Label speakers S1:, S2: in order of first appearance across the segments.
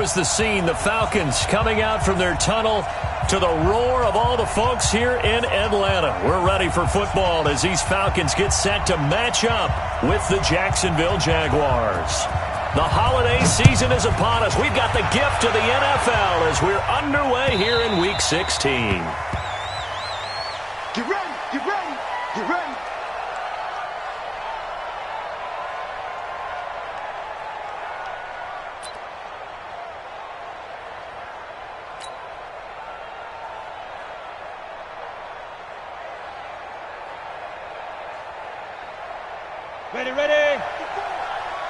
S1: is the scene. The Falcons coming out from their tunnel to the roar of all the folks here in Atlanta. We're ready for football as these Falcons get set to match up with the Jacksonville Jaguars. The holiday season is upon us. We've got the gift of the NFL as we're underway here in Week 16.
S2: Get ready, get ready, get ready.
S3: Ready, ready.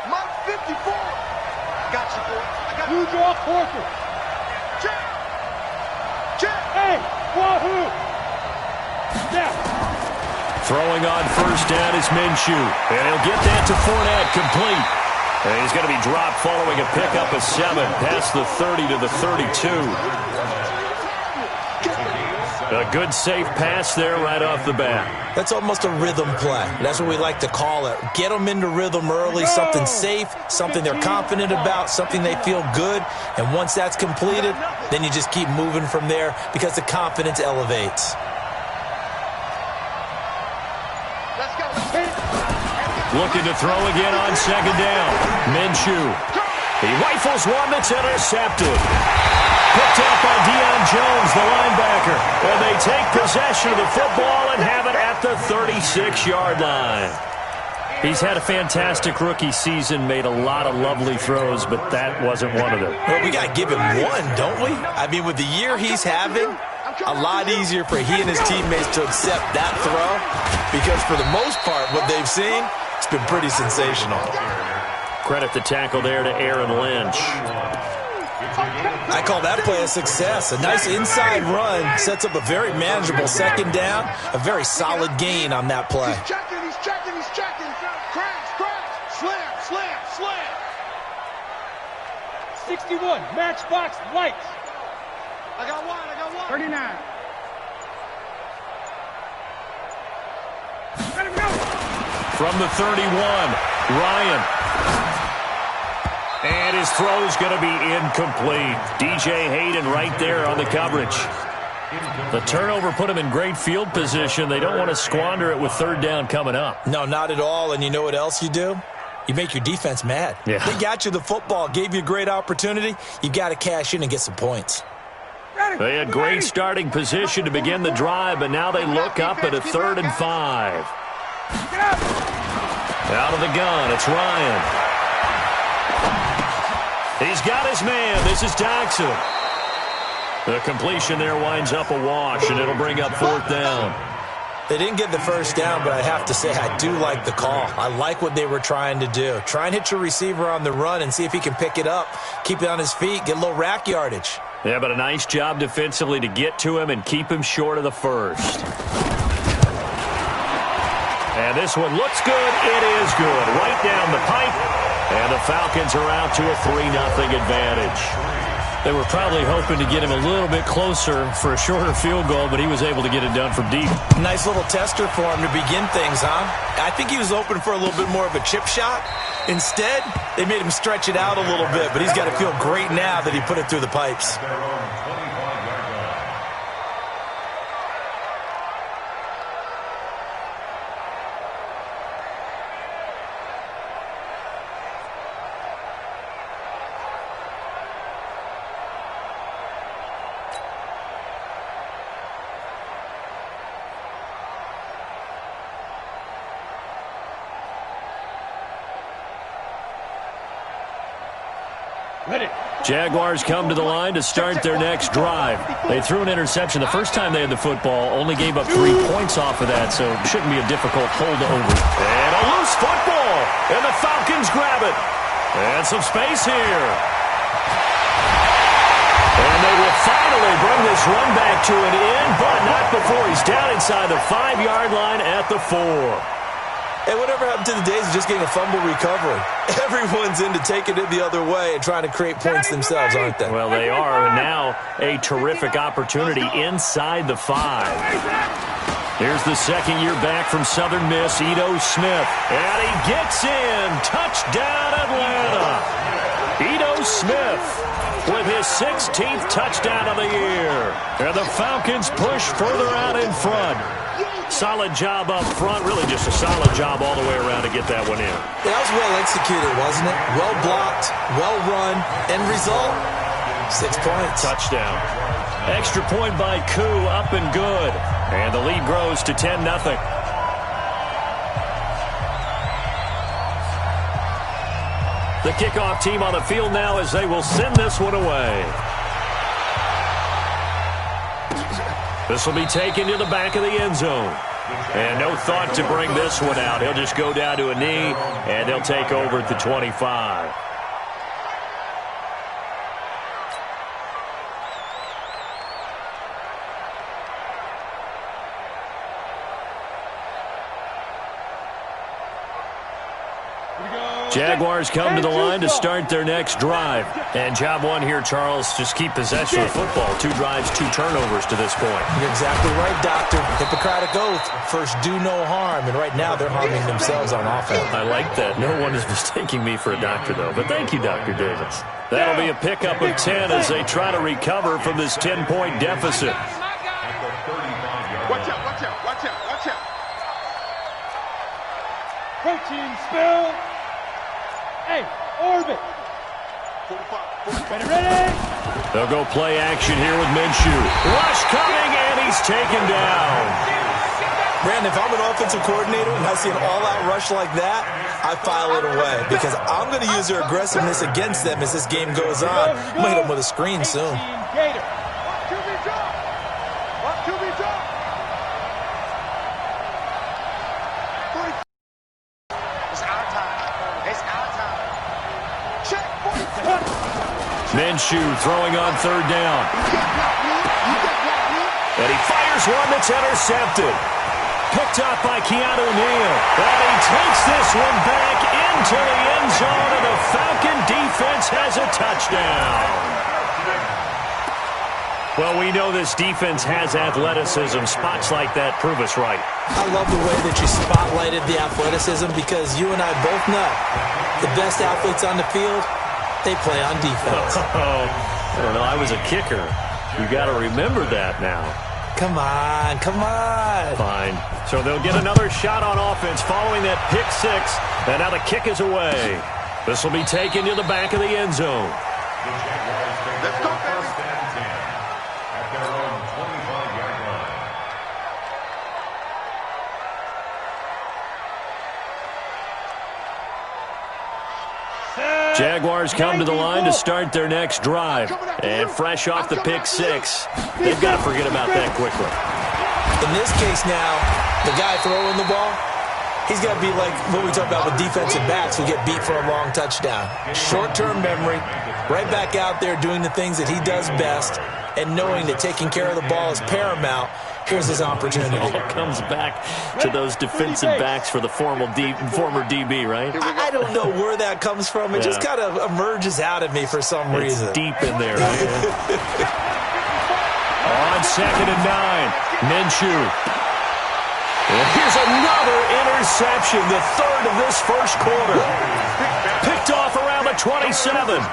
S2: Mike 54. Got you, boy. I got
S3: You draw quarter.
S2: Check. Check.
S3: Hey, wahoo. Step.
S1: Throwing on first down is Minshew. And he'll get that to Fournette, complete. And he's going to be dropped following a pickup of 7 past the 30 to the 32. A good, safe pass there right off the bat.
S4: That's almost a rhythm play. That's what we like to call it. Get them into rhythm early, something safe, something they're confident about, something they feel good. And once that's completed, then you just keep moving from there because the confidence elevates.
S2: Let's go.
S1: Looking to throw again on second down. Minshew. He rifles one that's intercepted. Picked up by Deion Jones, the linebacker. And they take possession of the football and have it at the 36-yard line. He's had a fantastic rookie season, made a lot of lovely throws, but that wasn't one of them.
S4: Well, we got to give him one, don't we? I mean, with the year he's having, a lot easier for he and his teammates to accept that throw because for the most part, what they've seen, it's been pretty sensational.
S1: Credit the tackle there to Aaron Lynch.
S4: I call that play a success. A nice inside run sets up a very manageable second down. A very solid gain on that play.
S2: He's checking, he's checking, he's checking. Crash, crash. Slam, slam, slam.
S3: 61, matchbox, lights.
S2: I got one, I got one.
S3: 39. Let him go.
S1: From the 31, Ryan. And his throw's going to be incomplete. DJ Hayden right there on the coverage. The turnover put him in great field position. They don't want to squander it with third down coming up.
S4: No, not at all. And you know what else you do? You make your defense mad.
S1: Yeah.
S4: They got you the football, gave you a great opportunity. You got to cash in and get some points.
S1: They had great starting position to begin the drive, but now they look up at a 3rd and 5. Out of the gun, it's Ryan. He's got his man. This is Jackson. The completion there winds up a wash, and it'll bring up 4th down.
S4: They didn't get the first down, but I have to say I do like the call. I like what they were trying to do. Try and hit your receiver on the run and see if he can pick it up. Keep it on his feet, get a little rack yardage.
S1: Yeah, but a nice job defensively to get to him and keep him short of the first. And this one looks good. It is good. Right down the pipe. And the Falcons are out to a 3-0 advantage. They were probably hoping to get him a little bit closer for a shorter field goal, but he was able to get it done from deep.
S4: Nice little tester for him to begin things, huh? I think he was open for a little bit more of a chip shot. Instead, they made him stretch it out a little bit, but he's got to feel great now that he put it through the pipes.
S3: Ready.
S1: Jaguars come to the line to start their next drive. They threw an interception the first time they had the football, only gave up 3 points off of that, so it shouldn't be a difficult holdover. And a loose football, and the Falcons grab it. And some space here. And they will finally bring this run back to an end, but not before he's down inside the 5-yard line at the 4.
S4: Hey, whatever happened to the days of just getting a fumble recovery? Everyone's into taking it the other way and trying to create points themselves, aren't they?
S1: Well, they are, and now a terrific opportunity inside the 5. Here's the second year back from Southern Miss, Ito Smith. And he gets in. Touchdown, Atlanta. Ito Smith. with his 16th touchdown of the year. And the Falcons push further out in front. Solid job up front, really just a solid job all the way around to get that one in.
S4: That was well executed, wasn't it? Well blocked, well run, end result, 6 points.
S1: Touchdown. Extra point by Koo, up and good. And the lead grows to 10-0. The kickoff team on the field now as they will send this one away. This will be taken to the back of the end zone. And no thought to bring this one out. He'll just go down to a knee, and they'll take over at the 25. Jaguars come to the line to start their next drive. And job one here, Charles, just keep possession of the football. 2 drives, 2 turnovers to this point.
S4: You're exactly right, Doctor. Hippocratic oath, first do no harm. And right now they're harming themselves on offense.
S1: I like that. No one is mistaking me for a doctor, though. But thank you, Dr. Davis. That'll be a pickup of 10 as they try to recover from this 10-point deficit.
S2: Watch out, watch out, watch out, watch out.
S3: Protein spill. Hey, orbit. 45. Ready?
S1: They'll go play action here with Minshew. Rush coming, and he's taken down.
S4: Brandon, if I'm an offensive coordinator and I see an all-out rush like that, I file it away because I'm going to use their aggressiveness against them as this game goes on. I'm going to hit them with a screen soon.
S3: Gator.
S1: Minshew throwing on 3rd down. And he fires one that's intercepted. Picked up by Keanu Neal. And he takes this one back into the end zone, and the Falcon defense has a touchdown. Well, we know this defense has athleticism. Spots like that prove us right.
S4: I love the way that you spotlighted the athleticism because you and I both know the best athletes on the field, they play on defense.
S1: I don't know. I was a kicker. You got to remember that now.
S4: Come on, come on.
S1: Fine. So they'll get another shot on offense following that pick 6. And now the kick is away. This will be taken to the back of the end zone.
S2: Let's go, baby.
S1: Jaguars come to the line to start their next drive. And fresh off the pick 6, they've got to forget about that quickly.
S4: In this case now, the guy throwing the ball, he's got to be like what we talk about with defensive backs who get beat for a long touchdown. Short-term memory, right back out there doing the things that he does best, and knowing that taking care of the ball is paramount. Here's his opportunity.
S1: It all comes back to those defensive backs for the former DB, right?
S4: I don't know where that comes from. It just kind of emerges out of me for some reason.
S1: It's deep in there. Right? On 2nd and 9, Minshew. And here's another interception, the 3rd of this first quarter. Picked off around the 27.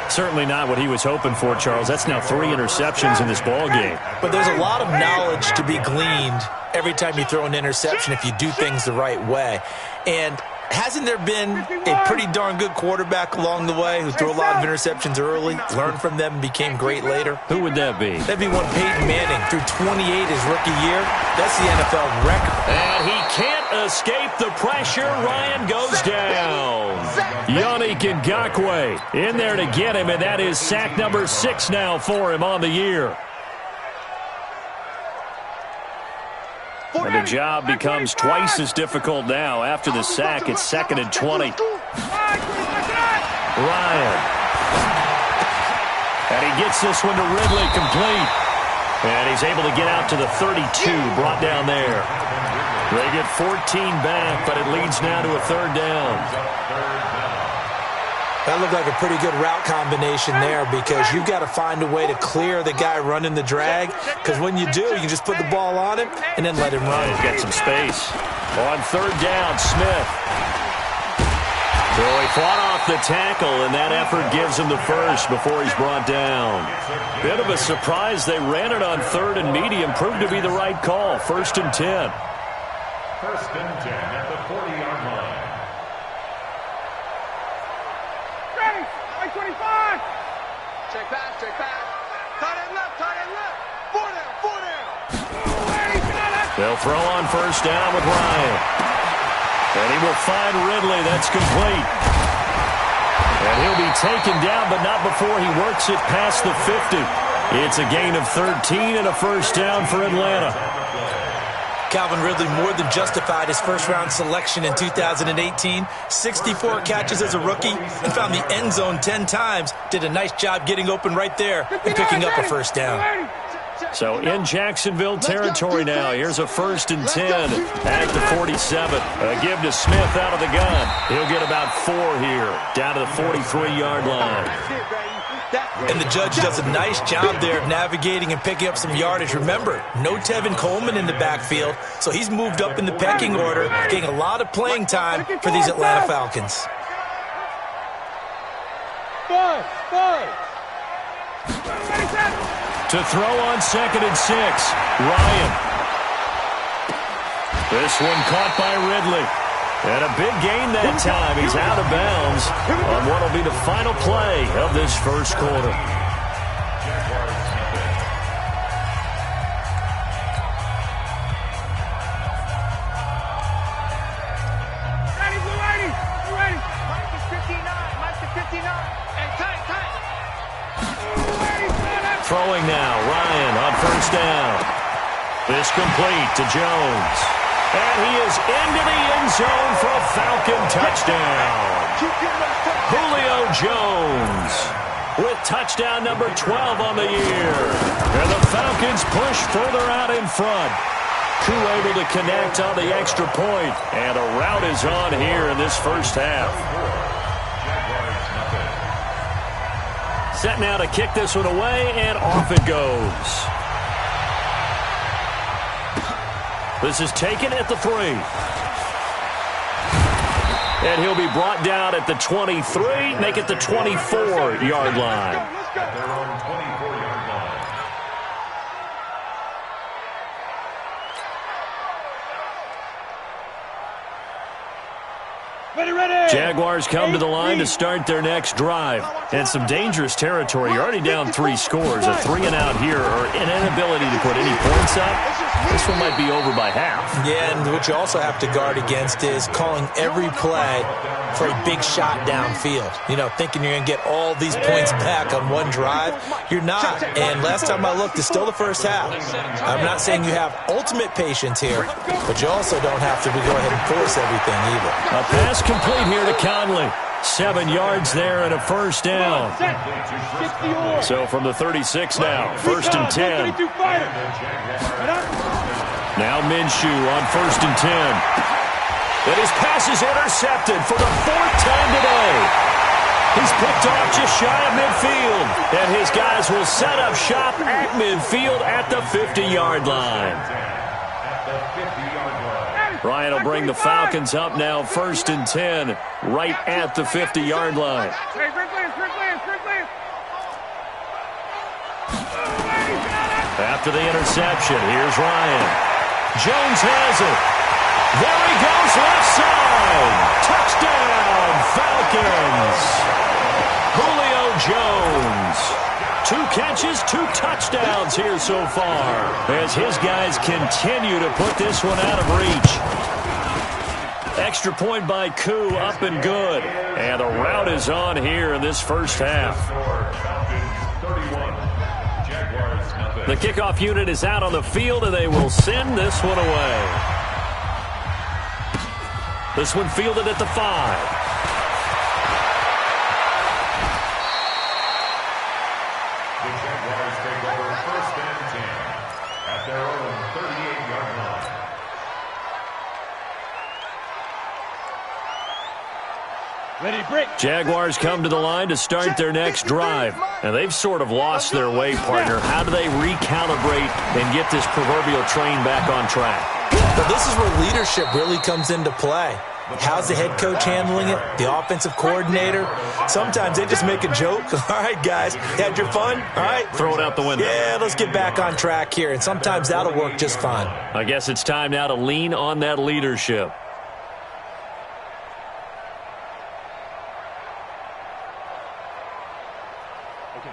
S1: Certainly not what he was hoping for, Charles. That's now 3 interceptions in this ball game.
S4: But there's a lot of knowledge to be gleaned every time you throw an interception if you do things the right way. And hasn't there been a pretty darn good quarterback along the way who threw a lot of interceptions early, learned from them, and became great later?
S1: Who would that be?
S4: That'd be one Peyton Manning. Threw 28 his rookie year. That's the NFL record.
S1: And he can't escape the pressure. Ryan goes down. Yannick Ngakoue in there to get him, and that is sack number 6 now for him on the year. And the job becomes twice as difficult now. After the sack, it's 2nd and 20. Ryan. And he gets this one to Ridley complete. And he's able to get out to the 32, brought down there. They get 14 back, but it leads now to a 3rd down.
S4: That looked like a pretty good route combination there because you've got to find a way to clear the guy running the drag because when you do, you can just put the ball on him and then let him run.
S1: He's got some space. On 3rd down, Smith. So he fought off the tackle, and that effort gives him the first before he's brought down. Bit of a surprise. They ran it on 3rd and medium. Proved to be the right call. 1st and 10.
S5: 1st and 10 at the 40-yard line.
S2: Ready, 25. Check back, check back. Tight end left, tight end left. 4 down, 4 down.
S1: They'll throw on 1st down with Ryan. And he will find Ridley. That's complete. And he'll be taken down, but not before he works it past the 50. It's a gain of 13 and a 1st down for Atlanta.
S4: Calvin Ridley more than justified his first-round selection in 2018. 64 catches as a rookie and found the end zone 10 times. Did a nice job getting open right there and picking up a 1st down.
S1: So in Jacksonville territory now. Here's a 1st and 10 at the 47. A give to Smith out of the gun. He'll get about 4 here, down to the 43-yard line.
S4: And the judge does a nice job there of navigating and picking up some yardage. Remember, no Tevin Coleman in the backfield, so he's moved up in the pecking order, getting a lot of playing time for these Atlanta Falcons.
S3: 5.
S1: To throw on 2nd and 6, Ryan. This one caught by Ridley. And a big gain that time. He's out of bounds on what will be the final play of this first quarter.
S2: Ready. Mike is 59. And tight.
S1: Throwing now, Ryan on 1st down. This complete to Jones. And he is into the end zone for a Falcon touchdown. Julio Jones with touchdown number 12 on the year. And the Falcons push further out in front. Koo able to connect on the extra point. And a rout is on here in this first half. Set now to kick this one away, and off it goes. This is taken at the 3. And he'll be brought down at the 23, make it the 24-yard line.
S5: At their own 24-yard line.
S3: Ready.
S1: Jaguars come to the line to start their next drive. And some dangerous territory. You're already down 3 scores. A 3 and out here, or an inability to put any points up. This one might be over by half.
S4: Yeah, and what you also have to guard against is calling every play for a big shot downfield. You know, thinking you're going to get all these points back on one drive. You're not. And last time I looked, it's still the first half. I'm not saying you have ultimate patience here, but you also don't have to go ahead and force everything either.
S1: A pass complete here to Conley. 7 yards there and a 1st down. So from the 36 now, 1st and 10. Now Minshew on 1st and 10. And his pass is intercepted for the 4th time today. He's picked off just shy of midfield. And his guys will set up shop at midfield at the 50-yard line. Ryan will bring the Falcons up now 1st and 10 right at the 50-yard line. After the interception, here's Ryan. Jones has it. There he goes, left side. Touchdown, Falcons. Julio Jones. 2 catches, 2 touchdowns here so far as his guys continue to put this one out of reach. Extra point by Koo, up and good. And the rout is on here in this first half. The kickoff unit is out on the field, and they will send this one away. This one fielded at the 5. Jaguars come to the line to start their next drive. And they've sort of lost their way, partner. How do they recalibrate and get this proverbial train back on track?
S4: But this is where leadership really comes into play. How's the head coach handling it? The offensive coordinator? Sometimes they just make a joke. All right, guys, had your fun? All right.
S1: Throw it out the window.
S4: Yeah, let's get back on track here, and sometimes that'll work just fine.
S1: I guess it's time now to lean on that leadership.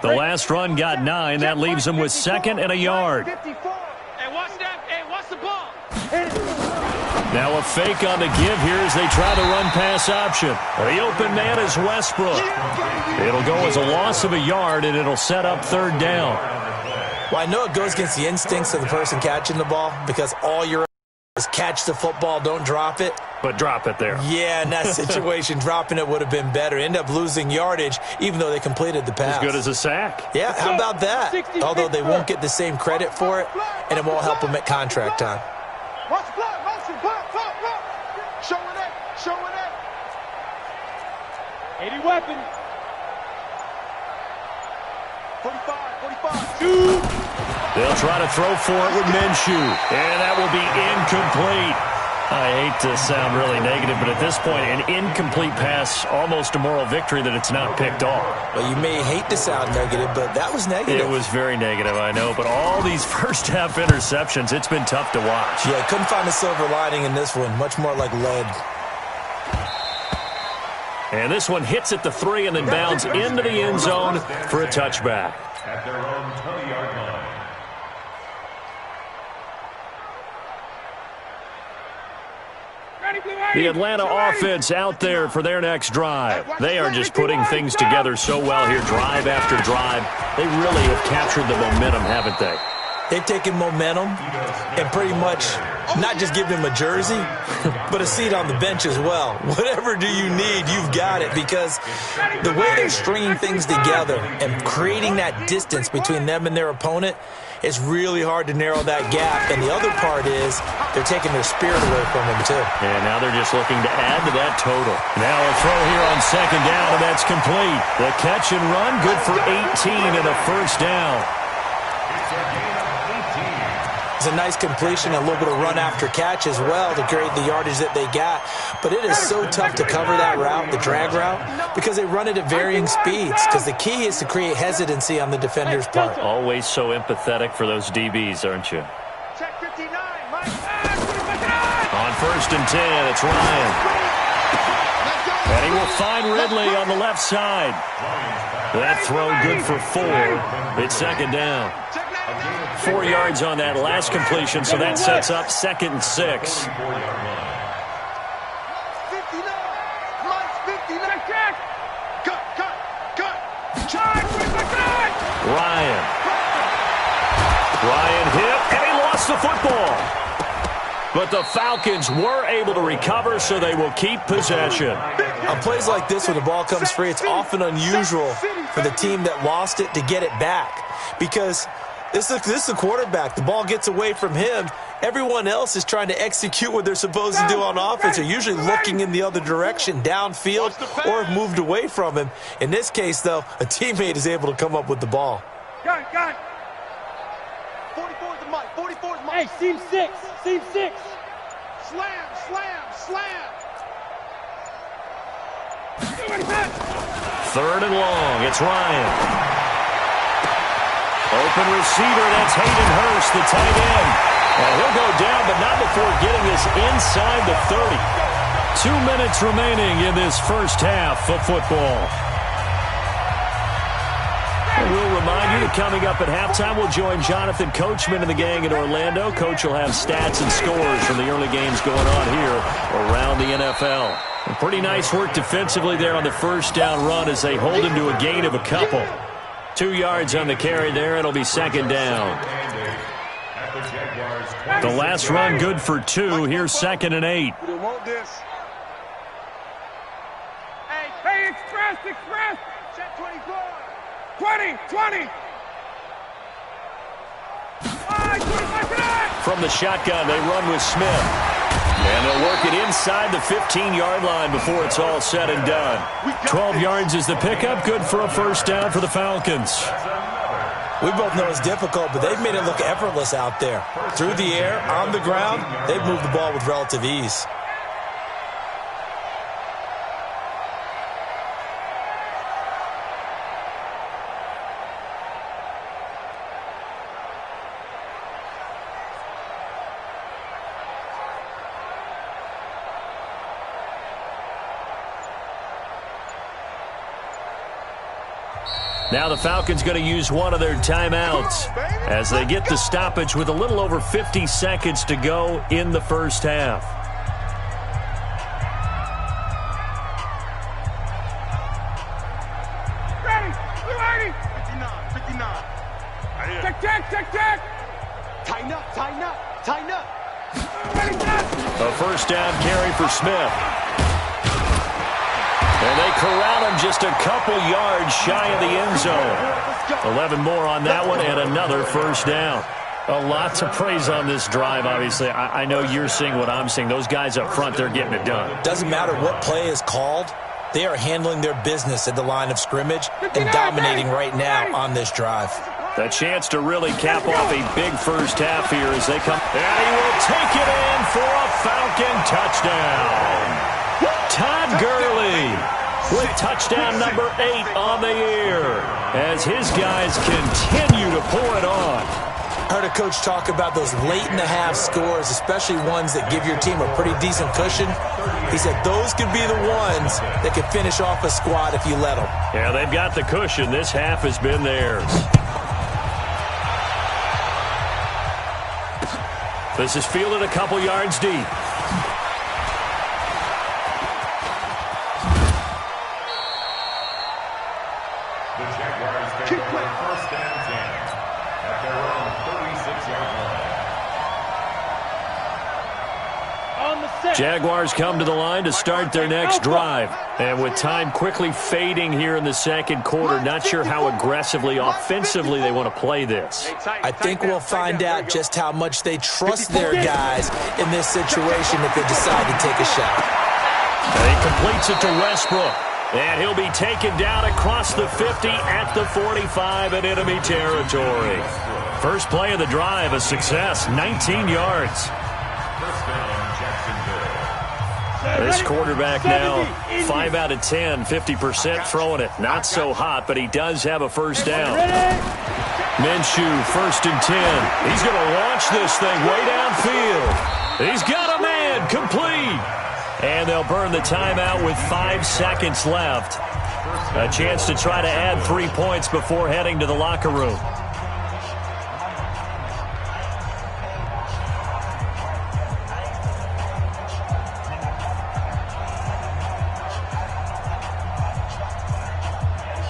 S1: The last run got 9. That leaves him with 2nd and a yard.
S2: Hey, watch that. Hey, watch the ball.
S1: Now a fake on the give here as they try the run-pass option. The open man is Westbrook. It'll go as a loss of a yard, and it'll set up 3rd down.
S4: Well, I know it goes against the instincts of the person catching the ball because all you're is catch the football, don't drop it.
S1: But drop it there.
S4: Yeah, in that situation, dropping it would have been better. End up losing yardage, even though they completed the pass.
S1: As good as a sack.
S4: Yeah, how about that? Although they won't get the same credit for it, and it won't help them at contract time.
S2: Watch block, motion, block. Showing it.
S3: 80 weapon.
S2: 45.
S1: They'll try to throw for it with Minshew. And that will be incomplete. I hate to sound really negative, but at this point, an incomplete pass, almost a moral victory that it's not picked off.
S4: Well, you may hate to sound negative, but that was negative.
S1: It was very negative, I know. But all these first-half interceptions, it's been tough to watch.
S4: Yeah, couldn't find a silver lining in this one. Much more like lead.
S1: And this one hits at the 3 and then bounds into the end zone for a touchback.
S5: At their own 20-yard line.
S1: The Atlanta offense out there for their next drive. They are just putting things together so well here, drive after drive. They really have captured the momentum, haven't they?
S4: They've taken momentum and pretty much not just given him a jersey, but a seat on the bench as well. Whatever do you need, you've got it, because the way they're stringing things together and creating that distance between them and their opponent, it's really hard to narrow that gap. And the other part is they're taking their spirit away from them, too.
S1: And now they're just looking to add to that total. Now a throw here on 2nd down, and that's complete. The catch and run, good for 18 and a 1st down.
S4: It's a nice completion, a little bit of run after catch as well to create the yardage that they got. But it is so tough to cover that route, the drag route, because they run it at varying speeds. Because the key is to create hesitancy on the defender's part.
S1: Always so empathetic for those DBs, aren't you?
S2: Check 59, Mike.
S1: On 1st and 10, it's Ryan. And he will find Ridley on the left side. That throw good for 4. It's 2nd down. 4 yards on that last completion, so that sets up 2nd and 6.
S2: 59. Mike's 59. Check. Cut.
S1: Ryan hit, and he lost the football. But the Falcons were able to recover, so they will keep possession.
S4: On plays like this, when the ball comes free, it's often unusual for the team that lost it to get it back. Because this is the quarterback. The ball gets away from him. Everyone else is trying to execute what they're supposed to do on offense. They're usually looking in the other direction, downfield, or have moved away from him. In this case, though, a teammate is able to come up with the ball.
S2: Got it. 44's the Mike. 44's Mike.
S3: Hey, seam 6.
S2: Slam.
S1: 3rd and long. It's Ryan. Open receiver. That's Hayden Hurst, the tight end. And he'll go down, but not before getting this inside the 30. 2 minutes remaining in this first half of football. And we'll remind you that coming up at halftime, we'll join Jonathan Coachman and the gang in Orlando. Coach will have stats and scores from the early games going on here around the NFL. And pretty nice work defensively there on the 1st down run as they hold him to a gain of a couple. 2 yards on the carry there. It'll be 2nd down. The last run good for 2. Here's 2nd and 8.
S2: We don't want this. Hey, express. Check 24. 20.
S1: From the shotgun, they run with Smith. And they'll work it inside the 15-yard line before it's all said and done. 12 yards is the pickup. Good for a 1st down for the Falcons.
S4: We both know it's difficult, but they've made it look effortless out there. Through the air, on the ground, they've moved the ball with relative ease.
S1: Now the Falcons going to use one of their timeouts as they get the stoppage with a little over 50 seconds to go in the first half.
S2: Ready. 59. Check. Tighten up. Ready,
S1: A first down carry for Smith. And they corral him just a couple yards shy of the end zone. 11 more on that one and another first down. A lot to praise on this drive, obviously. I know you're seeing what I'm seeing. Those guys up front, they're getting it done.
S4: Doesn't matter what play is called. They are handling their business at the line of scrimmage and dominating right now on this drive.
S1: A chance to really cap off a big first half here as they come. And he will take it in for a Falcon touchdown. Todd Gurley with touchdown number 8 on the year as his guys continue to pour it on.
S4: I heard a coach talk about those late-in-the-half scores, especially ones that give your team a pretty decent cushion. He said those could be the ones that could finish off a squad if you let them.
S1: Yeah, they've got the cushion. This half has been theirs. This is fielded a couple yards deep.
S5: The Jaguars take over first and 10 at their own 36-yard line.
S3: On the set.
S1: Jaguars come to the line to start their next drive. And with time quickly fading here in the second quarter, not sure how aggressively, offensively they want to play this.
S4: I think we'll find out just how much they trust their guys in this situation if they decide to take a shot.
S1: And he completes it to Westbrook. And he'll be taken down across the 50 at the 45 in enemy territory. First play of the drive, a success, 19 yards.
S5: First down, Jacksonville.
S1: This quarterback now, 5 out of 10, 50% throwing it. Not so hot, but he does have a first down. Minshew, first and 10. He's going to launch this thing way downfield. He's got a man, complete. And they'll burn the timeout with 5 seconds left. A chance to try to add 3 points before heading to the locker room.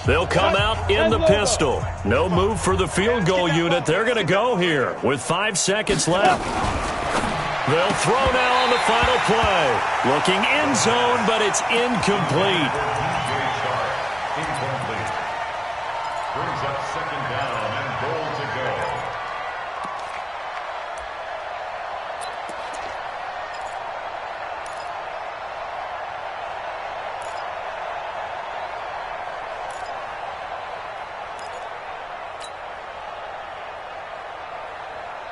S1: They'll come out in the pistol. No move for the field goal unit. They're going to go here with 5 seconds left. They'll throw now on the final play. Looking end zone, but it's incomplete.
S5: Incomplete. Brings up second down and goal to go.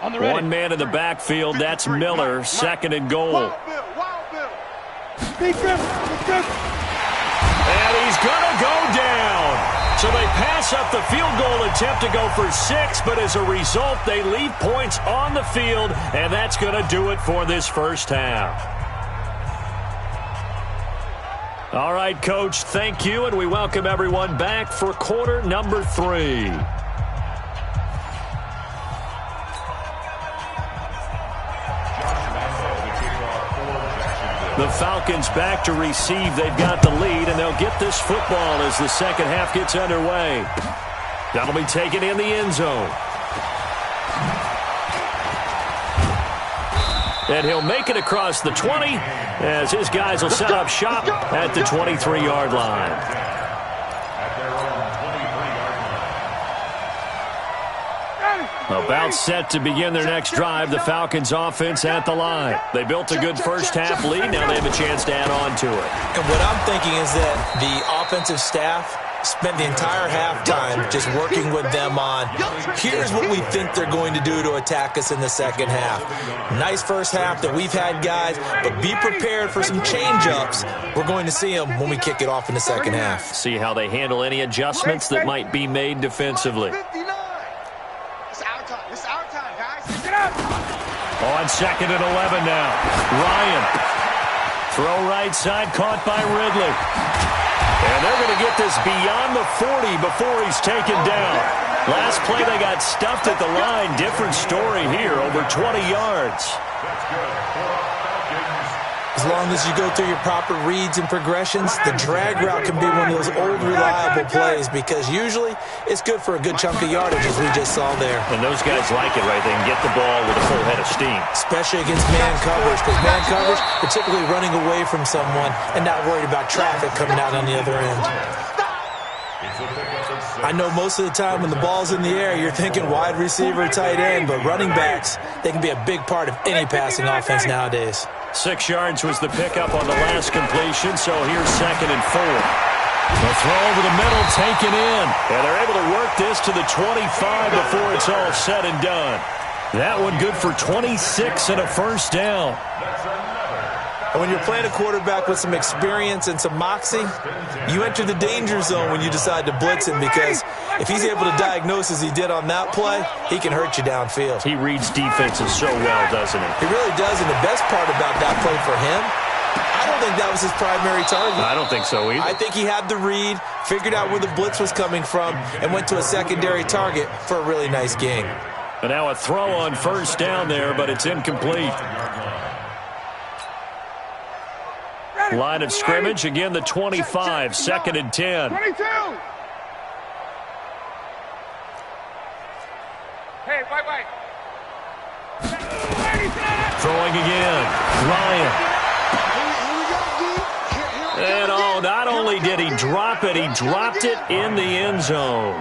S1: One man in the backfield. That's Miller. Second and goal.
S2: Wild Bill.
S3: Big grip.
S1: And he's going to go down. So they pass up the field goal attempt to go for 6, but as a result, they leave points on the field, and that's going to do it for this first half. All right, Coach, thank you, and we welcome everyone back for quarter number 3. The Falcons back to receive. They've got the lead, and they'll get this football as the second half gets underway. That'll be taken in the end zone. And he'll make it across the 20 as his guys will set up shop at the 23-yard line. About set to begin their next drive, the Falcons offense at the line. They built a good first half lead. Now they have a chance to add on to it.
S4: And what I'm thinking is that the offensive staff spent the entire halftime just working with them on, here's what we think they're going to do to attack us in the second half. Nice first half that we've had, guys, but be prepared for some change-ups. We're going to see them when we kick it off in the second half.
S1: See how they handle any adjustments that might be made defensively. On second and 11 now. Ryan. Throw right side, caught by Ridley. And they're going to get this beyond the 40 before he's taken down. Last play they got stuffed at the line. Different story here, over 20 yards.
S4: As long as you go through your proper reads and progressions, the drag route can be one of those old reliable plays because usually it's good for a good chunk of yardage, as we just saw there.
S1: And those guys like it, right? They can get the ball with a full head of steam.
S4: Especially against man coverage, because man coverage, particularly running away from someone and not worried about traffic coming out on the other end. I know most of the time when the ball's in the air, you're thinking wide receiver, tight end, but running backs, they can be a big part of any passing offense nowadays.
S1: 6 yards was the pickup on the last completion, so here's 2nd and 4. The throw over the middle taken in, and they're able to work this to the 25 before it's all said and done. That one good for 26 and a first down.
S4: And when you're playing a quarterback with some experience and some moxie, you enter the danger zone when you decide to blitz him, because if he's able to diagnose as he did on that play, he can hurt you downfield.
S1: He reads defenses so well, doesn't he?
S4: He really does, and the best part about that play for him, I don't think that was his primary target.
S1: I don't think so either.
S4: I think he had the read, figured out where the blitz was coming from, and went to a secondary target for a really nice gain.
S1: And now a throw on first down there, but it's incomplete. Line of scrimmage, again the 25, 2nd and 10.
S2: 22. Hey, wait.
S1: Throwing again, Ryan. And oh, not only did he drop it, he dropped it in the end zone.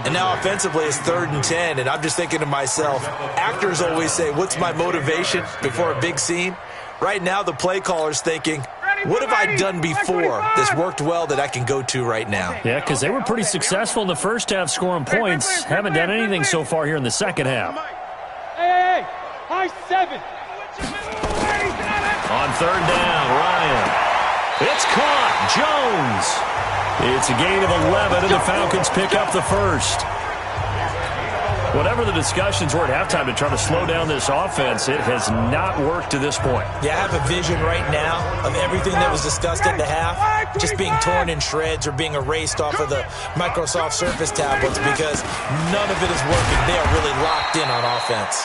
S4: And now offensively it's 3rd and 10, and I'm just thinking to myself, actors always say, what's my motivation before a big scene? Right now the play caller's thinking, what have I done before that's worked well that I can go to right now?
S1: Yeah, because they were pretty successful in the first half scoring points. Haven't done anything so far here in the second half.
S3: Hey, high 7.
S1: On 3rd down, Ryan. It's caught. Jones. It's a gain of 11, and the Falcons pick up the first. Whatever the discussions were at halftime to try to slow down this offense, it has not worked to this point.
S4: Yeah, I have a vision right now of everything that was discussed at the half just being torn in shreds or being erased off of the Microsoft Surface tablets, because none of it is working. They are really locked in on offense.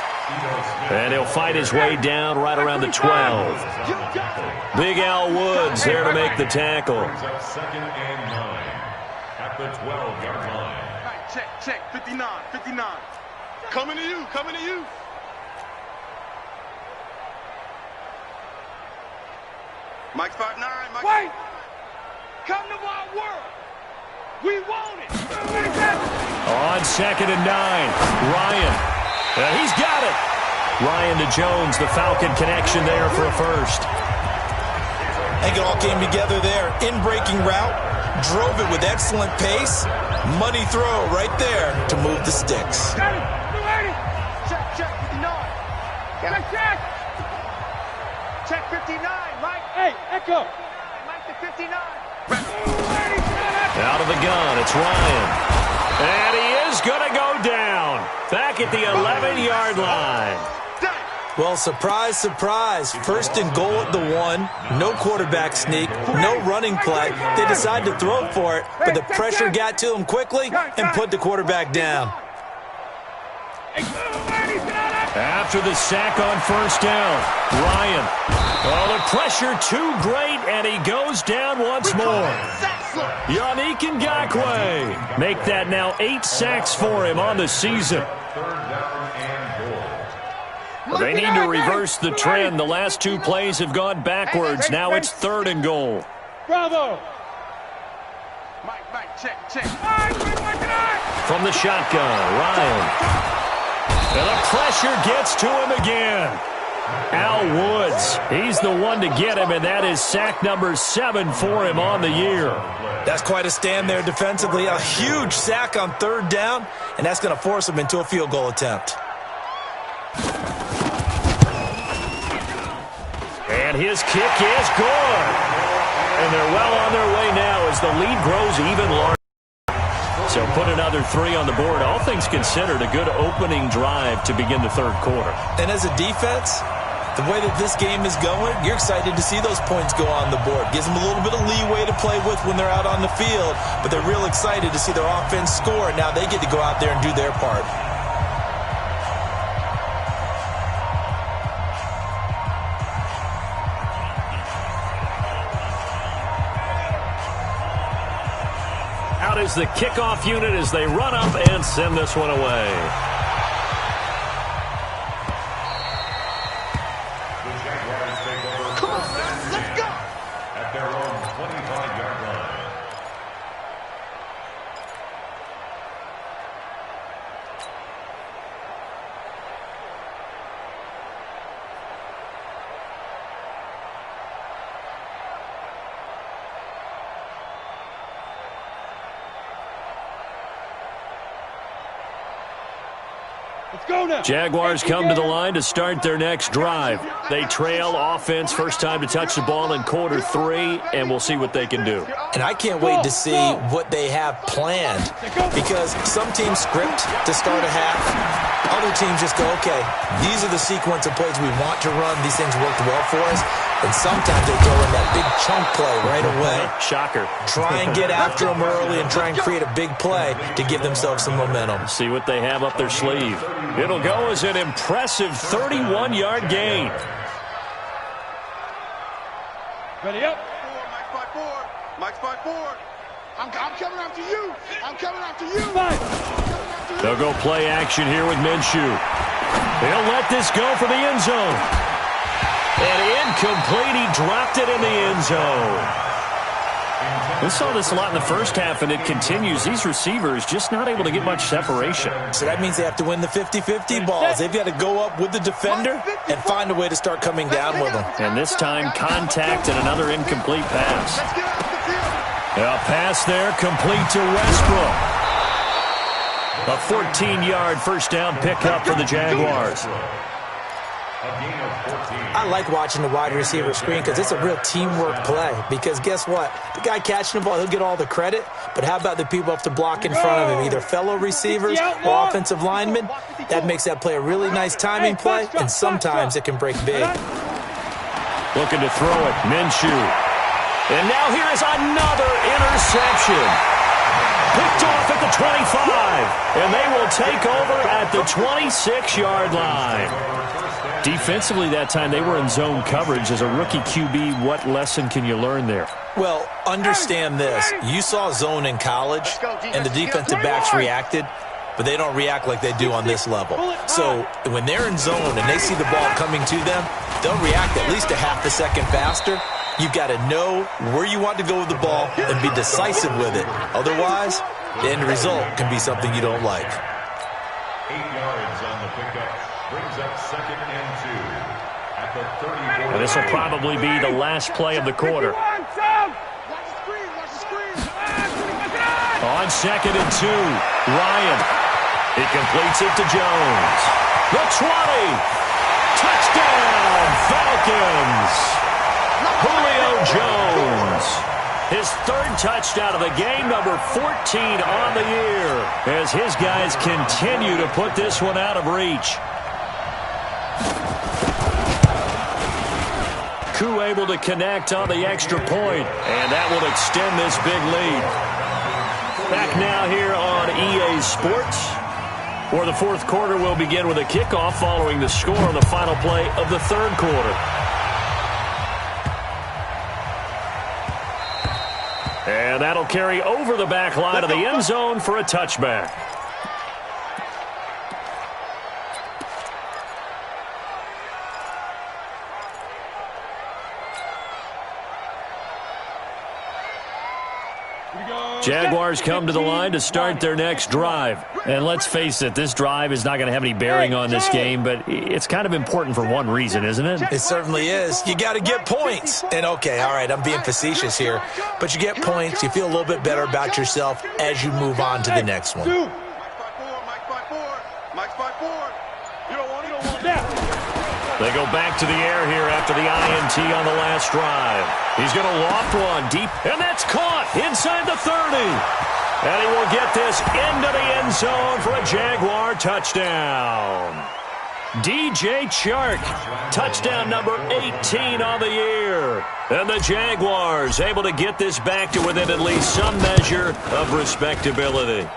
S1: And he'll fight his way down right around the 12. Big Al Woods there to make the tackle.
S5: 2nd and 9 at the 12-yard line.
S2: Check, 59. Coming to you. Mike's 5'9", Mike. Wait! Come to our world. We want it.
S1: On 2nd and 9, Ryan. He's got it. Ryan to Jones, the Falcon connection there for a first.
S4: I think it all came together there. In-breaking route, drove it with excellent pace. Money throw right there to move the sticks.
S2: Check, 59. Check 59, Mike.
S3: Hey, Echo.
S2: Mike to 59.
S1: Out of the gun, it's Ryan. And he is going to go down. Back at the 11-yard line.
S4: Well, surprise, surprise. 1st and goal at the 1. No quarterback sneak. No running play. They decide to throw for it, but the pressure got to them quickly and put the quarterback down.
S1: After the sack on first down, Ryan. Oh, the pressure too great, and he goes down once more. Yannick Ngakoue. Make that now 8 sacks for him on the season.
S5: 3rd down and goal.
S1: They need to reverse the trend. The last 2 plays have gone backwards. Now it's 3rd and goal.
S3: Bravo.
S2: Mike, check.
S1: From the shotgun, Ryan. And the pressure gets to him again. Al Woods, he's the one to get him, and that is sack number 7 for him on the year.
S4: That's quite a stand there defensively. A huge sack on 3rd down, and that's going to force him into a field goal attempt.
S1: And his kick is good. And they're well on their way now as the lead grows even larger. So put another 3 on the board. All things considered, a good opening drive to begin the 3rd quarter.
S4: And as a defense, the way that this game is going, you're excited to see those points go on the board. Gives them a little bit of leeway to play with when they're out on the field, but they're real excited to see their offense score. Now they get to go out there and do their part.
S1: Out is the kickoff unit as they run up and send this one away.
S5: The Jaguars take over. Come on, let's go! At their own 25-yard line.
S3: Let's go now.
S1: Jaguars come to the line to start their next drive. They trail offense first time to touch the ball in quarter 3, and we'll see what they can do.
S4: And I can't wait to see what they have planned, because some teams script to start a half. Other teams just go, okay, these are the sequence of plays we want to run. These things worked well for us. And sometimes they throw in that big chunk play right away.
S1: Shocker.
S4: Try and get after them early and try and create a big play to give themselves some momentum.
S1: See what they have up their sleeve. It'll go as an impressive 31-yard gain.
S3: Ready up.
S2: Mike's 5-4. Mike's 5-4. I'm coming after you. I'm coming after you.
S1: They'll go play action here with Minshew. They'll let this go for the end zone. And incomplete. He dropped it in the end zone. We saw this a lot in the first half, and it continues. These receivers just not able to get much separation.
S4: So that means they have to win the 50-50 balls. They've got to go up with the defender and find a way to start coming down with them.
S1: And this time, contact and another incomplete pass. A pass there, complete to Westbrook. A 14-yard first down pickup for the Jaguars.
S4: I like watching the wide receiver screen because it's a real teamwork play. Because guess what? The guy catching the ball, he'll get all the credit. But how about the people up to block in front of him, either fellow receivers or offensive linemen? That makes that play a really nice timing play, and sometimes it can break big.
S1: Looking to throw it, Minshew. And now here is another interception. Picked off at the 25, and they will take over at the 26-yard line. Defensively that time, they were in zone coverage. As a rookie QB, what lesson can you learn there?
S4: Well, understand this. You saw zone in college, and the defensive backs reacted, but they don't react like they do on this level. So when they're in zone and they see the ball coming to them, they'll react at least a half a second faster. You've got to know where you want to go with the ball and be decisive with it. Otherwise, the end result can be something you don't like.
S5: 8 yards on the pickup. Brings up 2nd and 2 at the 34.
S1: And this will probably be the last play of the quarter. On 2nd and 2, Ryan. He completes it to Jones. The 20. Touchdown, Falcons. Julio Jones. His 3rd touchdown of the game, number 14 on the year, as his guys continue to put this one out of reach. Koo able to connect on the extra point, and that will extend this big lead. Back now here on EA Sports, where the 4th quarter will begin with a kickoff following the score on the final play of the 3rd quarter. And that'll carry over the back line of the end zone for a touchback. Jaguars come to the line to start their next drive. And let's face it, this drive is not going to have any bearing on this game, but it's kind of important for one reason, isn't it?
S4: It certainly is. You got to get points. And okay, all right, I'm being facetious here, but you get points, you feel a little bit better about yourself as you move on to the next one.
S2: Mike's 5-4. Mike's 5-4. You don't want it.
S1: They go back to the air here after the INT on the last drive. He's going to loft one deep, and that's caught inside the 30. And he will get this into the end zone for a Jaguar touchdown. DJ Chark, touchdown number 18 on the year. And the Jaguars able to get this back to within at least some measure of respectability.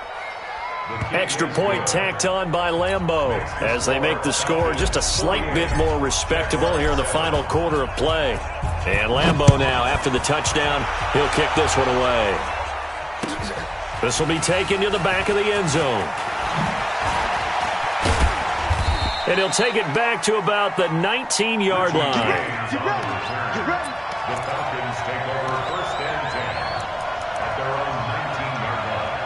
S1: Extra point tacked on by Lambeau as they make the score just a slight bit more respectable here in the final quarter of play. And Lambeau now, after the touchdown, he'll kick this one away. This will be taken to the back of the end zone. And he'll take it back to about the 19-yard line.
S5: The Falcons take over 1st and 10 at their own 19-yard line.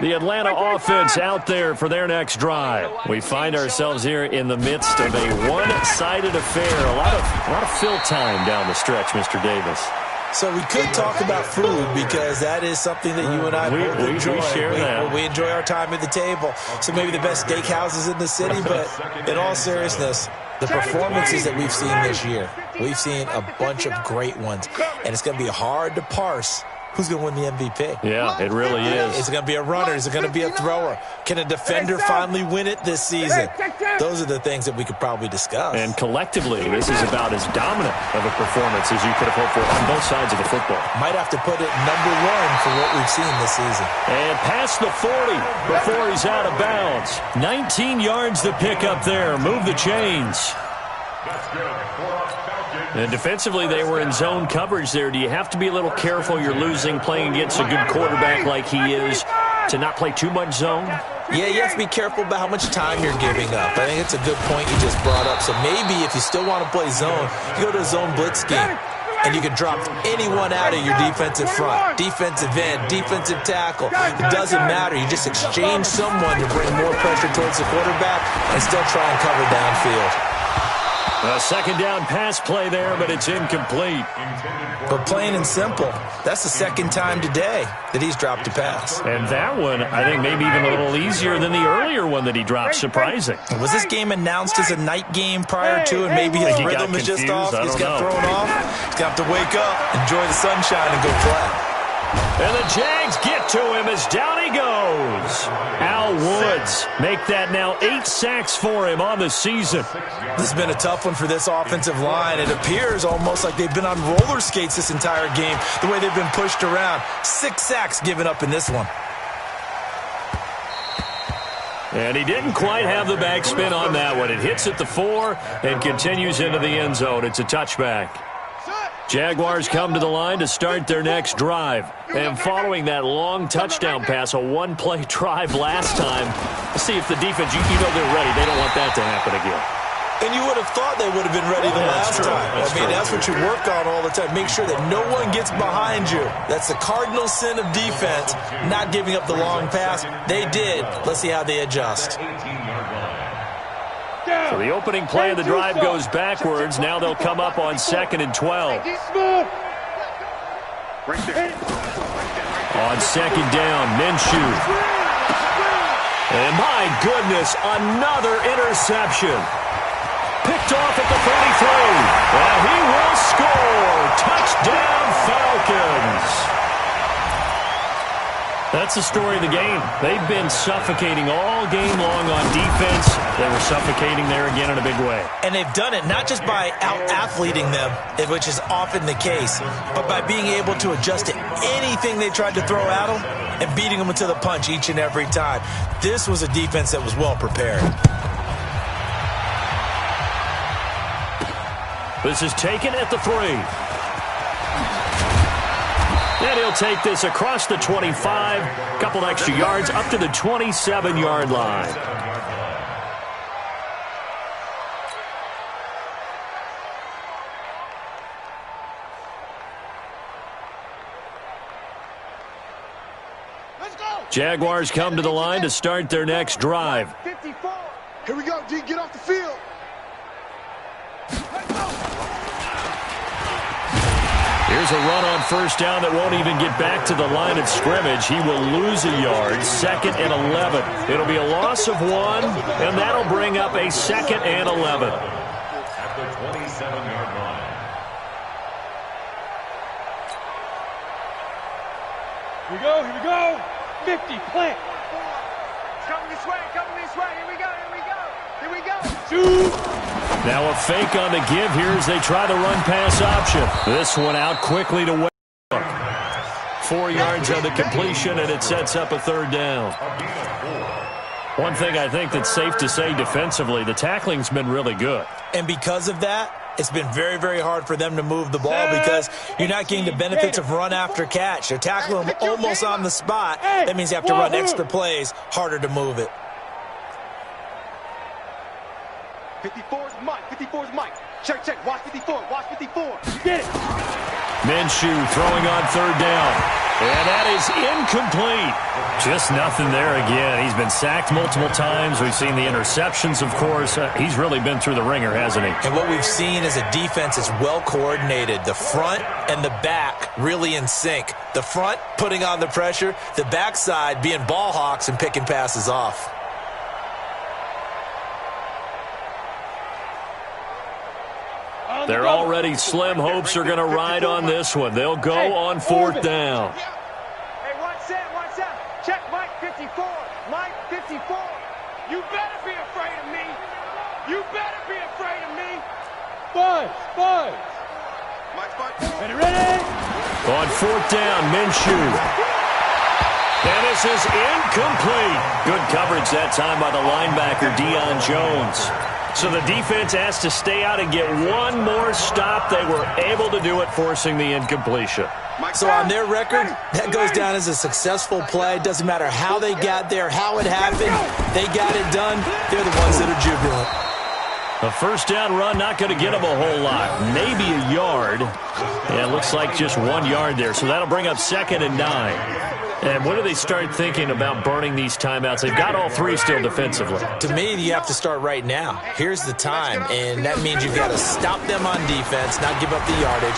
S1: The Atlanta offense out there for their next drive. We find ourselves here in the midst of a one-sided affair. A lot of fill time down the stretch, Mr. Davis.
S4: So we could talk about food because that is something that you and I both enjoy.
S1: We share that.
S4: We enjoy our time at the table. So maybe the best steakhouses in the city, but in all seriousness, the performances that we've seen this year, we've seen a bunch of great ones, and it's going to be hard to parse who's going to win the MVP.
S1: Yeah, it really is.
S4: Is it going to be a runner? Is it going to be a thrower? Can a defender finally win it this season? Those are the things that we could probably discuss.
S1: And collectively, this is about as dominant of a performance as you could have hoped for on both sides of the football.
S4: Might have to put it number one for what we've seen this season.
S1: And past the 40 before he's out of bounds. 19 yards to pick up there. Move the chains.
S5: That's good.
S1: And defensively, they were in zone coverage there. Do you have to be a little careful? You're losing playing against a good quarterback like he is to not play too much zone?
S4: Yeah, you have to be careful about how much time you're giving up. I think it's a good point you just brought up. So maybe if you still want to play zone, you go to a zone blitz scheme. And you can drop anyone out of your defensive front, defensive end, defensive tackle. It doesn't matter. You just exchange someone to bring more pressure towards the quarterback and still try and cover downfield.
S1: A second down pass play there, but it's incomplete.
S4: But plain and simple, that's the second time today that he's dropped a pass.
S1: And that one, I think, maybe even a little easier than the earlier one that he dropped. Surprising.
S4: Was this game announced as a night game prior to, and maybe his rhythm is just off? He's got thrown off. He's got to wake up, enjoy the sunshine, and go play.
S1: And the Jags get to him as down he goes. Al Woods make that now 8 sacks for him on the season.
S4: This has been a tough one for this offensive line. It appears almost like they've been on roller skates this entire game, the way they've been pushed around. 6 sacks given up in this one.
S1: And he didn't quite have the backspin on that one. It hits at the 4 and continues into the end zone. It's a touchback. Jaguars come to the line to start their next drive. And following that long touchdown pass, a one-play drive last time, let's see if the defense, you know they're ready. They don't want that to happen again.
S4: And you would have thought they would have been ready the last time. That's what you work on all the time. Make sure that no one gets behind you. That's the cardinal sin of defense, not giving up the long pass. They did. Let's see how they adjust.
S1: So the opening play of the drive goes backwards. Now they'll come up on 2nd and 12. On 2nd down, Minshew. And my goodness, another interception. Picked off at the 33. And he will score. Touchdown, Falcons. That's the story of the game. They've been suffocating all game long on defense. They were suffocating there again in a big way.
S4: And they've done it not just by out-athleting them, which is often the case, but by being able to adjust to anything they tried to throw at them and beating them to the punch each and every time. This was a defense that was well prepared.
S1: This is taken at the 3. And he'll take this across the 25, a couple extra yards, up to the 27-yard line.
S2: Let's go.
S1: Jaguars come to the line to start their next drive.
S2: 54. Here we go, D. Get off the field.
S1: Here's a run on first down that won't even get back to the line of scrimmage. He will lose a yard. 2nd and 11. It'll be a loss of 1, and that'll bring up a 2nd and 11.
S5: At the 27-yard line.
S3: we go, here we go. 50, plant.
S2: Coming this way, here we go, here we go.
S3: Shoot.
S1: Now a fake on the give here as they try the run-pass option. This one out quickly to Westbrook. 4 yards on the completion, and it sets up a third down. One thing I think that's safe to say defensively, the tackling's been really good.
S4: And because of that, it's been very, very hard for them to move the ball because you're not getting the benefits of run after catch. They're tackling them almost on the spot. That means you have to run extra plays, harder to move it.
S2: 54's Mike, 54's Mike. Check, watch 54, watch 54.
S3: Get it.
S1: Minshew throwing on third down. And that is incomplete. Just nothing there again. He's been sacked multiple times. We've seen the interceptions, of course. He's really been through the ringer, hasn't he?
S4: And what we've seen is a defense that's well coordinated. The front and the back really in sync. The front putting on the pressure. The backside being ball hawks and picking passes off.
S1: They're already slim hopes are going to ride on this one. They'll go on fourth down.
S2: Hey, watch that. Check Mike 54. Mike 54. You better be afraid of me. You better be afraid of me.
S3: Five.
S2: Mike 5.
S3: Ready?
S1: On fourth down, Minshew. And this is incomplete. Good coverage that time by the linebacker, Deion Jones. So the defense has to stay out and get one more stop. They were able to do it, forcing the incompletion.
S4: So on their record, that goes down as a successful play. Doesn't matter how they got there, how it happened. They got it done. They're the ones that are jubilant.
S1: A first down run, not going to get them a whole lot. Maybe a yard. Yeah, it looks like just 1 yard there. So that'll bring up 2nd and 9. And when do they start thinking about burning these timeouts? They've got all 3 still defensively.
S4: To me, you have to start right now. Here's the time, and that means you've got to stop them on defense, not give up the yardage.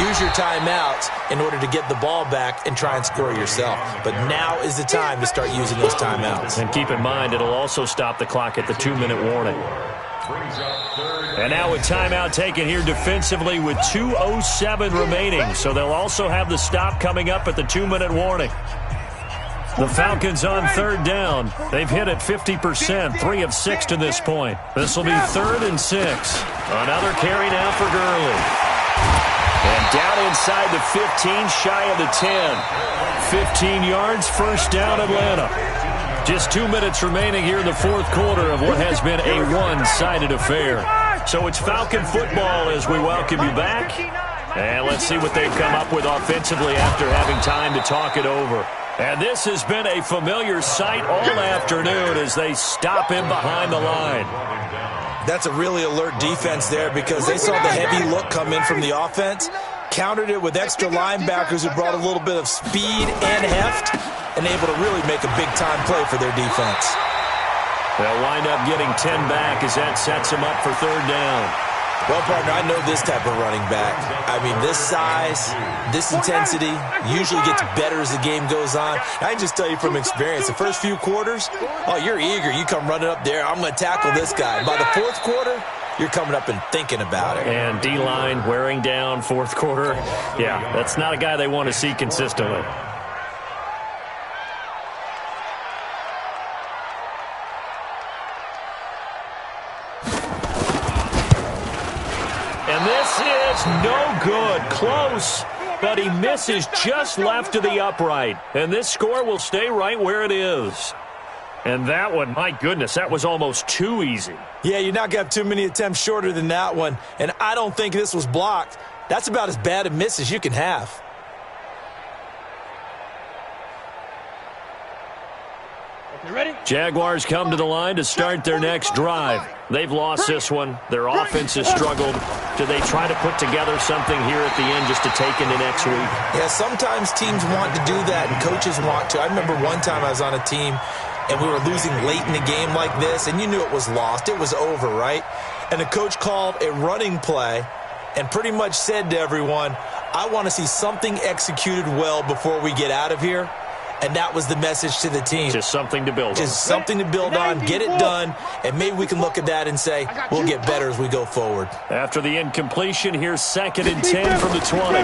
S4: Use your timeouts in order to get the ball back and try and score yourself. But now is the time to start using those timeouts.
S1: And keep in mind, it'll also stop the clock at the 2-minute warning. And now a timeout taken here defensively with 2:07 remaining. So they'll also have the stop coming up at the 2-minute warning. The Falcons on third down. They've hit it 50%, 3 of 6 to this point. This will be 3rd and 6. Another carry now for Gurley. And down inside the 15, shy of the 10. 15 yards, first down Atlanta. Just 2 minutes remaining here in the fourth quarter of what has been a one-sided affair. So it's Falcon football as we welcome you back. And let's see what they've come up with offensively after having time to talk it over. And this has been a familiar sight all afternoon as they stop him behind the line.
S4: That's a really alert defense there because they saw the heavy look come in from the offense, countered it with extra linebackers who brought a little bit of speed and heft, and able to really make a big-time play for their defense.
S1: They'll wind up getting 10 back as that sets them up for third down.
S4: Well, partner, I know this type of running back. I mean, this size, this intensity usually gets better as the game goes on. I can just tell you from experience, the first few quarters, oh, you're eager. You come running up there, I'm going to tackle this guy. By the fourth quarter, you're coming up and thinking about it.
S1: And D-line wearing down fourth quarter. Yeah, that's not a guy they want to see consistently. And this is no good. Close, but he misses just left to the upright. And this score will stay right where it is. And that one, my goodness, that was almost too easy.
S4: Yeah, you're not going to have too many attempts shorter than that one. And I don't think this was blocked. That's about as bad a miss as you can have.
S3: Okay, ready?
S1: Jaguars come to the line to start their next drive. They've lost this one. Their offense has struggled. Do they try to put together something here at the end just to take into next week?
S4: Yeah, sometimes teams want to do that and coaches want to. I remember one time I was on a team and we were losing late in the game like this, and you knew it was lost. It was over, right? And the coach called a running play and pretty much said to everyone, I want to see something executed well before we get out of here. And that was the message to the team.
S1: Just something to build on.
S4: Just something to build on, get it done, and maybe we can look at that and say, we'll get better as we go forward.
S1: After the incompletion, here's 2nd and 10 from the 20.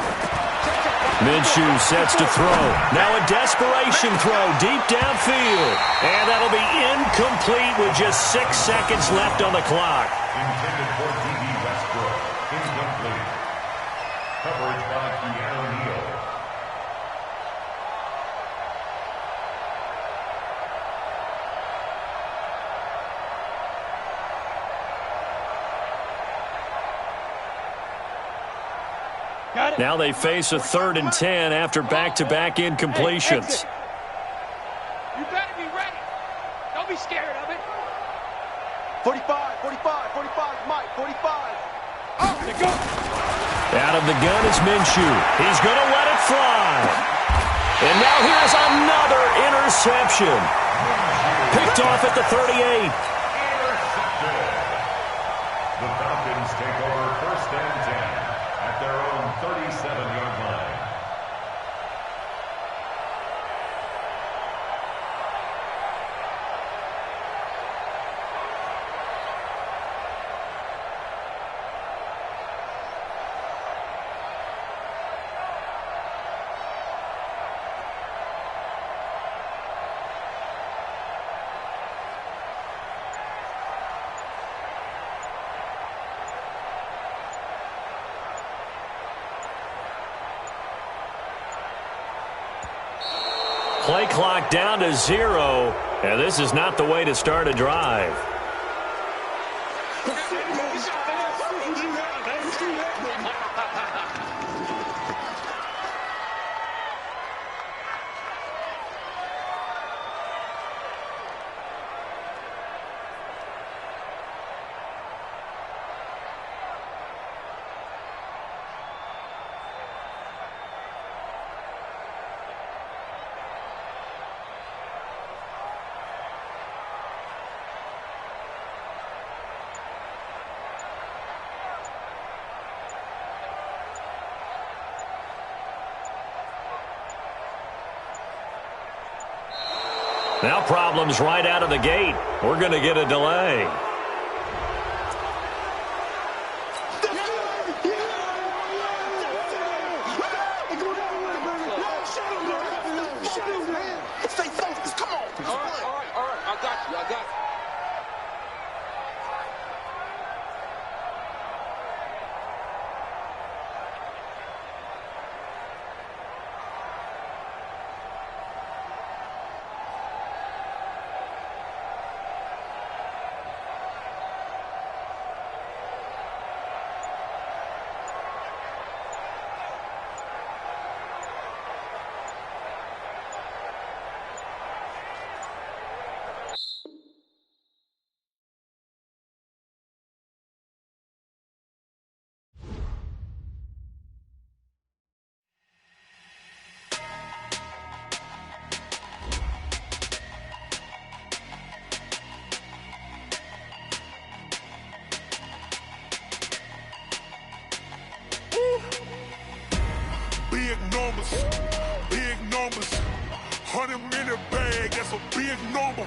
S1: Minshew sets to throw. Now a desperation throw deep downfield. And that'll be incomplete with just 6 seconds left on the clock.
S5: Intended for D.B. Westbrook. Incomplete. Coverage by Keanu Neal.
S3: Got it.
S1: Now they face a 3rd and 10 after back-to-back incompletions.
S2: You better be ready. Don't be scared of it.
S6: 45, 45, 45, Mike, 45.
S3: Oh, they go.
S1: Out of the gun is Minshew. He's going to let it fly. And now here's another interception. Picked off at the 38.
S5: Intercepted. The Falcons take over 1st and 10 at their own 37-yard line.
S1: Play clock down to 0, and this is not the way to start a drive. Now problems right out of the gate. We're going to get a delay.
S6: Stay focused, come on.
S2: All right. I got you.
S7: Big numbers, 100-minute bag, that's a big number.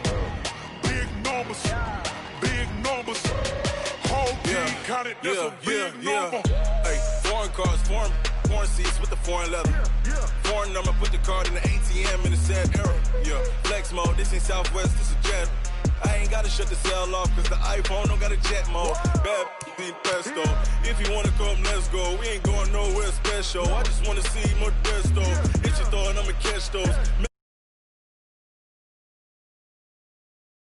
S7: Big numbers, whole team counted, that's a big number.
S8: Hey, foreign cars, foreign seats with the foreign leather. Foreign number, put the card in the ATM in the sad era. Yeah, flex mode, this ain't Southwest, this a jet. I ain't gotta shut the cell off, cause the iPhone don't got a jet mode. Bad need pesto. If you wanna come, let's go. We ain't going nowhere special. I just wanna see more Modesto.